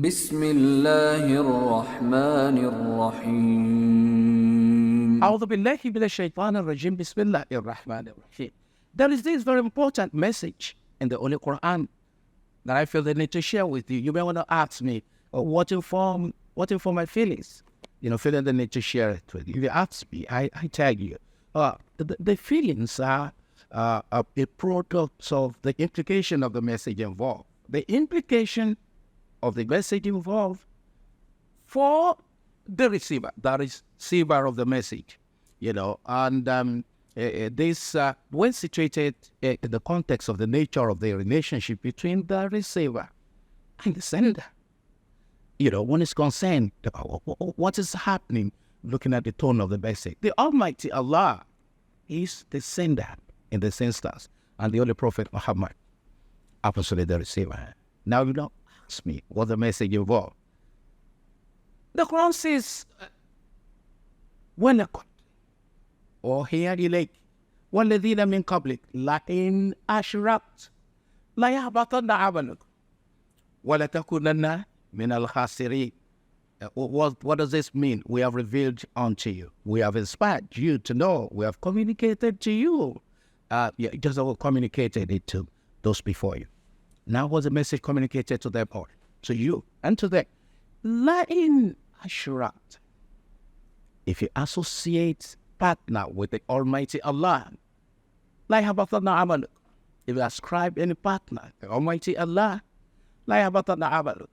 بسم الله الرحمن الرحيم. أعوذ بالله من الشيطان الرجيم. بسم الله الرحمن الرحيم. There is this very important message in the Holy Quran that I feel the need to share with you. You may want to ask me, what inform my feelings? Feeling the need to share it with you. If you ask me, I tell you, the feelings are a product of the implication of the message involved. The implication of the message involved for the receiver, that is, receiver of the message, and this, when situated in the context of the nature of the relationship between the receiver and the sender, when it's concerned, what is happening, looking at the tone of the message. The Almighty Allah is the sender in this instance, and the Holy Prophet Muhammad, absolutely the receiver. Now, ask me what the message involved. The Quran says, وَلَكُمْ أُوحِيَ إِلَيْكَ وَالَّذِينَ مِنْ قَبْلِكَ لَئِنْ أَشْرَكْتَ لَيَحْبَطَنَّ عَمَلُكَ وَلَتَكُونَنَّ مِنَ الْخَاسِرِينَ. What does this mean? We have revealed unto you. We have inspired you to know. We have communicated to you. Just as we communicated it to those before you. Now was the message communicated to them all, to you and to them. لَئِنْ أَشْرَكْتَ. If you associate, partner with the Almighty Allah, لَيَحْبَطَنَّ عَمَلُكَ. If you ascribe any partner, the Almighty Allah, لَيَحْبَطَنَّ عَمَلُكَ.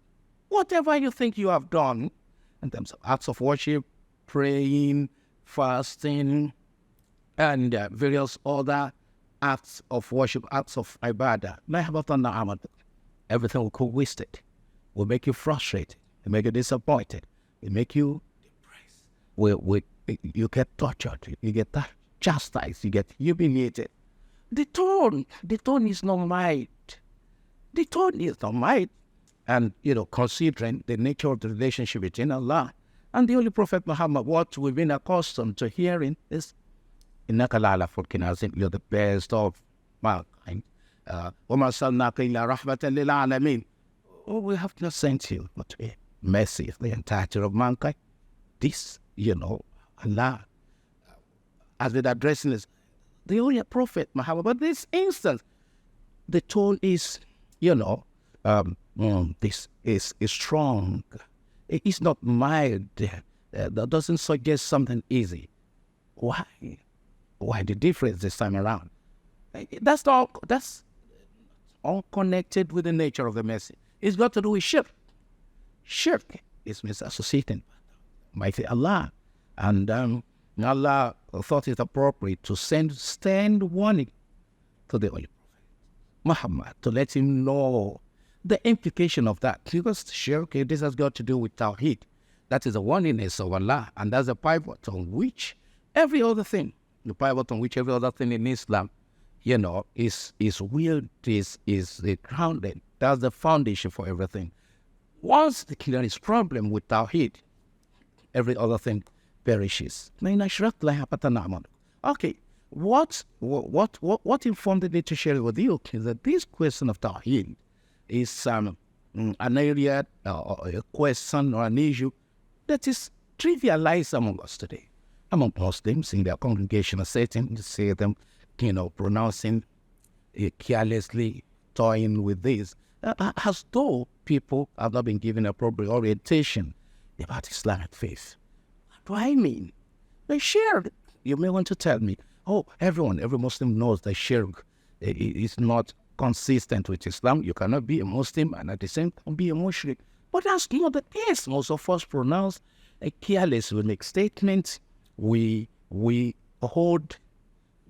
Whatever you think you have done in terms of acts of worship, praying, fasting, and various other acts of worship, acts of ibadah, everything will go wasted, will make you frustrated, will make you disappointed, will make you depressed, you get tortured, you get chastised, you get humiliated. The tone is not right. The tone is not right. And, considering the nature of the relationship between Allah and the Holy Prophet Muhammad, what we've been accustomed to hearing is, إِنَّكَ لَعَلَى خُلْقٍ عَظِيمٍ. You're the best of mankind. وَمَا أَرْسَلْنَاكَ إِلَّا رَحْمَةً لِلْعَالَمِينَ. We have not sent you but to be mercy of the entirety of mankind. This, Allah has been addressing this, the Holy Prophet Muhammad. But this instance, the tone is, this is strong. It's not mild. That doesn't suggest something easy. Why? Why the difference this time around? That's all connected with the nature of the message. It's got to do with shirk. Shirk is misassociating Mighty Allah. And Allah thought it appropriate to send warning to the Holy Prophet Muhammad to let him know the implication of that. Because shirk, this has got to do with Tawheed. That is the oneness of Allah. And that's the pivot on which every other thing in Islam, is grounded. That's the foundation for everything. Once there is problem with Tawheed, every other thing perishes. Okay, what informed me to share with you is that this question of Tawheed is an area, a question or an issue that is trivialized among us today. Among Muslims in their congregational setting, you see them, pronouncing carelessly, toying with this, as though people have not been given appropriate orientation about Islamic faith. What do I mean? The shirk. You may want to tell me, every Muslim knows that shirk is not consistent with Islam. You cannot be a Muslim and at the same time be a mushrik. But that's not the case. Most of us pronounce careless. We make statements. We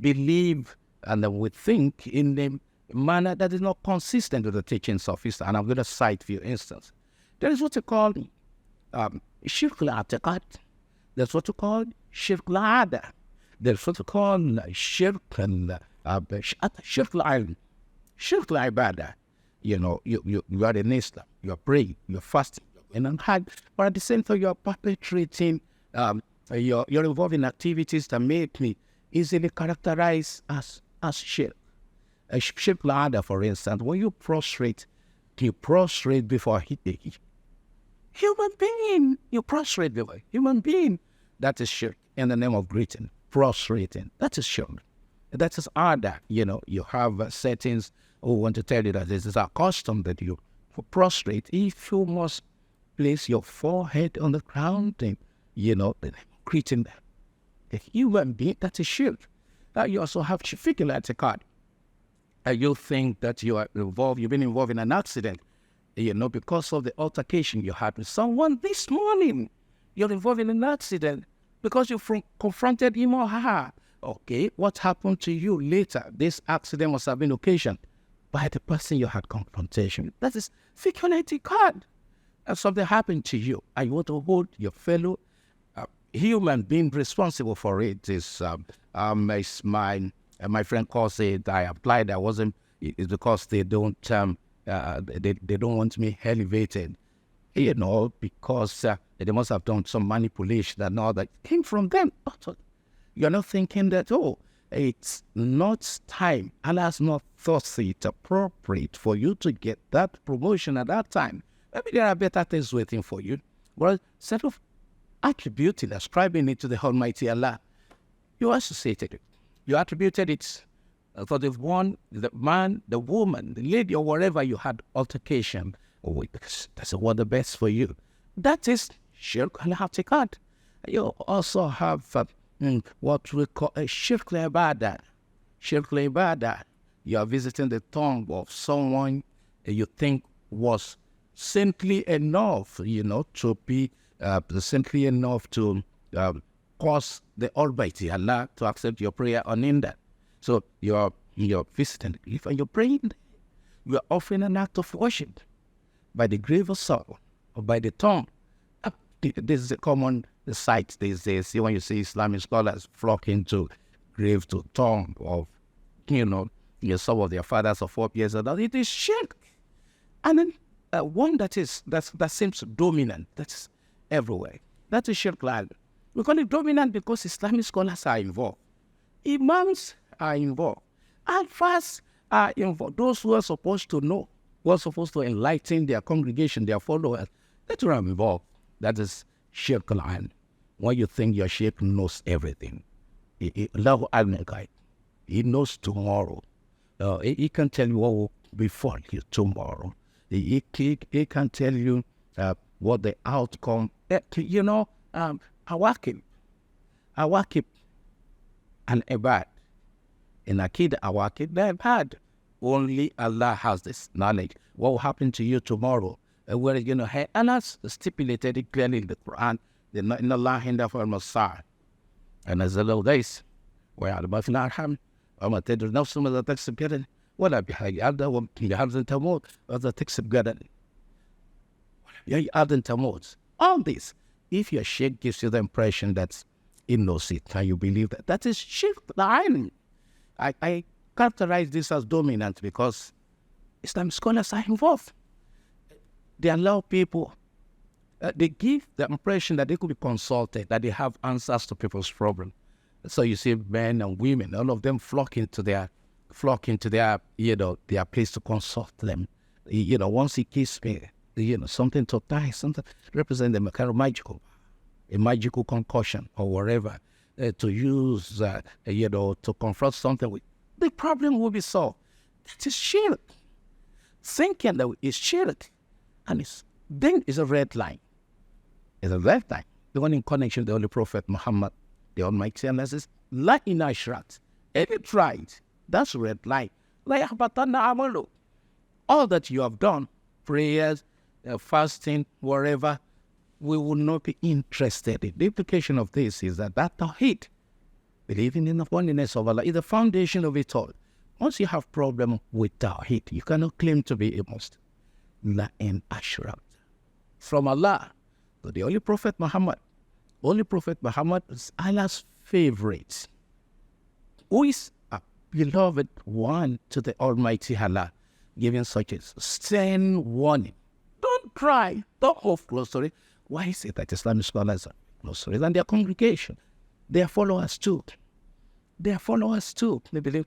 believe, and then we think in a manner that is not consistent with the teachings of Islam. And I'm going to cite a few instances. There is what you call shirk al-i'tiqad. There's what you call shirk al-'ada. There's what you call shirk al-ilm, shirk al-ibadah. You are in Islam, you're praying, you're fasting, you're hajj, but at the same time you're perpetrating you're involved in activities that make me easily characterized as shirk. Shirk al-'ada, for instance, when you prostrate before Human being, you prostrate before human being. That is shirk in the name of greeting, prostrating. That is shirk. That is order. You have settings who want to tell you that this is a custom that you prostrate. If you must place your forehead on the ground and, greeting a human being, that is shirk. You also have fiqh i'tiqad. You think that you've been involved in an accident, because of the altercation you had with someone this morning. You're involved in an accident because you confronted him or her. Okay, what happened to you later? This accident must have been occasioned by the person you had confrontation. That is fiqh i'tiqad. And something happened to you, and you want to hold your fellow human being responsible for it. My friend calls it, I applied, I wasn't, it's because they don't they don't want me elevated, because they must have done some manipulation that came from them. You're not thinking that, it's not time. Allah has not thought it appropriate for you to get that promotion at that time. Maybe there are better things waiting for you. Well, instead of attributing, ascribing it to the Almighty Allah, you associated it. You attributed it for the one, the man, the woman, the lady, or whatever you had altercation with, because that's what the best for you. That is shirk i'tiqad. You also have what we call a shirk ibadah. Shirk ibadah. You are visiting the tomb of someone you think was simply enough, to be simply enough to cause the Almighty Allah to accept your prayer unhindered. So you're visiting the grave and you're praying. You are offering an act of worship by the grave of sorrow or by the tomb. This is a common sight these days. When you see Islamic scholars flocking to grave, to tomb of, some of their fathers or forebears, it is shirk. And then one that seems dominant, that's everywhere. That is shirk. We call it dominant because Islamic scholars are involved. Imams are involved. Alphas are involved. Those who are supposed to know, who are supposed to enlighten their congregation, their followers, that's who are involved. That is shirk al-ain. When you think your sheikh knows everything. Allahu al-Nagai. He knows tomorrow. He can tell you what will befall you tomorrow. He can tell you what the outcome, awakib and ibad. In Akid awakib, they're bad. Only Allah has this knowledge. What will happen to you tomorrow? Where are you going to head? Allah stipulated it clearly in the Quran. In Allah hinda for al-Masar. And as Allah days, where al-Bafin arham, وما تدري نفس ماذا تكسب غدا ولا بحاجة أرض وبحاجة تموت ماذا تكسب غدا أرض تموت. All this, if your sheikh gives you the impression that he knows it, and you believe that is shirk. I characterize this as dominant because Islamic scholars are involved. They allow people, they give the impression that they could be consulted, that they have answers to people's problems. So you see men and women, all of them flock into their their place to consult them. Once he gives me, something to die, something represent them a kind of magical concussion or whatever to use, to confront something with, the problem will be solved. That is shirk. Thinking that it's shirk, and then it's a red line. It's a red line. The one in connection with the Holy Prophet Muhammad, the Almighty, and says, La in ashrat. If you tried, that's a red line. All that you have done, prayers, fasting, whatever, we will not be interested in. The implication of this is that tawhid, believing in the oneness of Allah, is the foundation of it all. Once you have problem with tawhid, you cannot claim to be a Muslim. La in ashrat. From Allah to the Holy Prophet Muhammad. Holy Prophet Muhammad is Allah's favorite, who is a beloved one to the Almighty Allah, giving such a stern warning. Don't cry, don't hold close to it. Why is it that Islamic scholars are close to it? And their congregation, their followers too. They believe,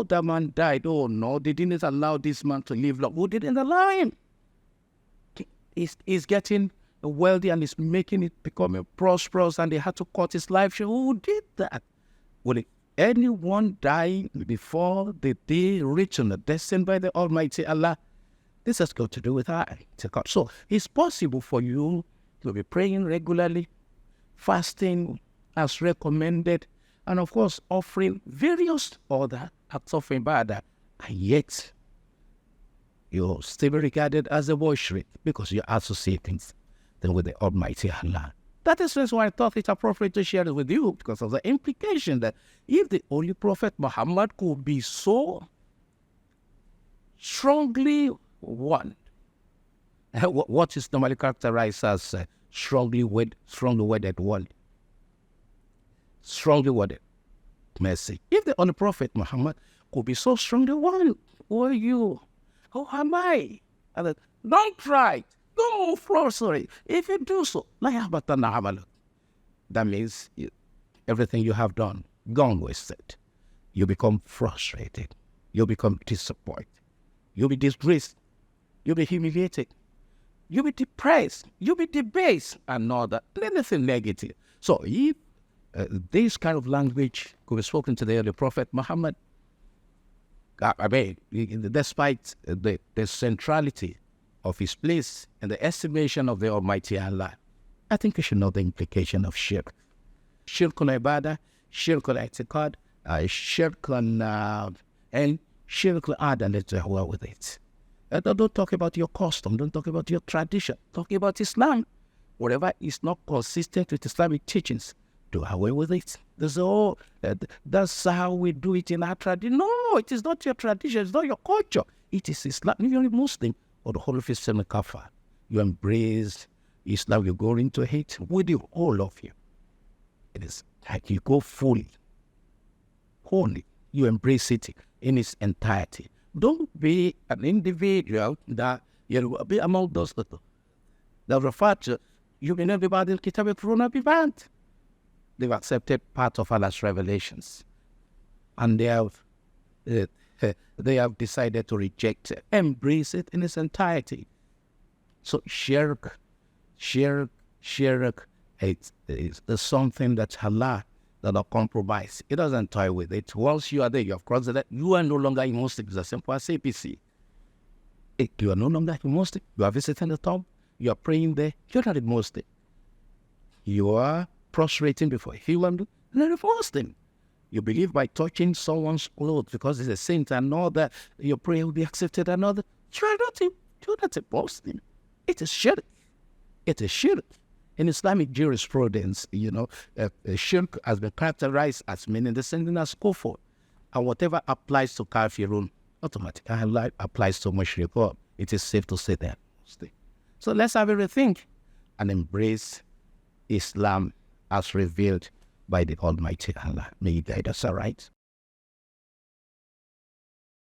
that man died. Oh no, they didn't allow this man to live long. Who didn't allow him? He's getting wealthy and is making it becoming prosperous, and they had to cut his life short. Who did that? Will anyone die before the day written or destined by the Almighty Allah? This has got to do with our God. So it's possible for you to be praying regularly, fasting as recommended, and of course offering various other acts of ibadah, and yet you're still regarded as a mushrik because you're associating them with the Almighty Allah. That is why I thought it appropriate to share it with you, because of the implication that if the Holy Prophet Muhammad could be so strongly one, what is normally characterized as strongly worded one, strongly worded message. If the Holy Prophet Muhammad could be so strongly one, who are you? Who am I? And then, don't try. Go for sorry. If you do so, that means everything you have done, gone wasted. You become frustrated. You become disappointed. You'll be disgraced. You'll be humiliated. You'll be depressed. You'll be debased, and all that. Anything negative. So if this kind of language could be spoken to the early Prophet Muhammad, I mean, despite the centrality of his place and the estimation of the Almighty Allah, I think you should know the implication of shirk. Shirk on ibadah, shirk on i'tiqad, shirk on and shirk on adhan with it. Don't talk about your custom, don't talk about your tradition, talk about Islam. Whatever is not consistent with Islamic teachings, do away with it. That's how we do it in our tradition. No, it is not your tradition, it's not your culture. It is Islam. If you're a Muslim or the whole of Islam kafir, you embrace Islam, you go into it with you, all of you. It is like you go fully, wholly. You embrace it in its entirety. Don't be an individual that you be among those that refer to you may not be bad in Kitab will not be bad. They've accepted part of Allah's revelations, and they have decided to reject it, embrace it in its entirety. So shirk, it's something that's halal, that are compromised. It doesn't toy with it. Once you are there, you have crossed that. You are no longer a Muslim. It's as simple as APC. You are no longer a Muslim. You are visiting the tomb. You are praying there. You're not a Muslim. You are prostrating before a human being. You're not a Muslim. You believe by touching someone's clothes because it's a saint and all that, your prayer will be accepted and all that. You're not a Muslim. It is shirk. It is shirk. In Islamic jurisprudence, shirk has been characterized as meaning the same thing as kufr. And whatever applies to kafirun, automatically applies to mushrikun. It is safe to say that. So let's have a rethink and embrace Islam as revealed by the Almighty Allah. May He guide us, all right?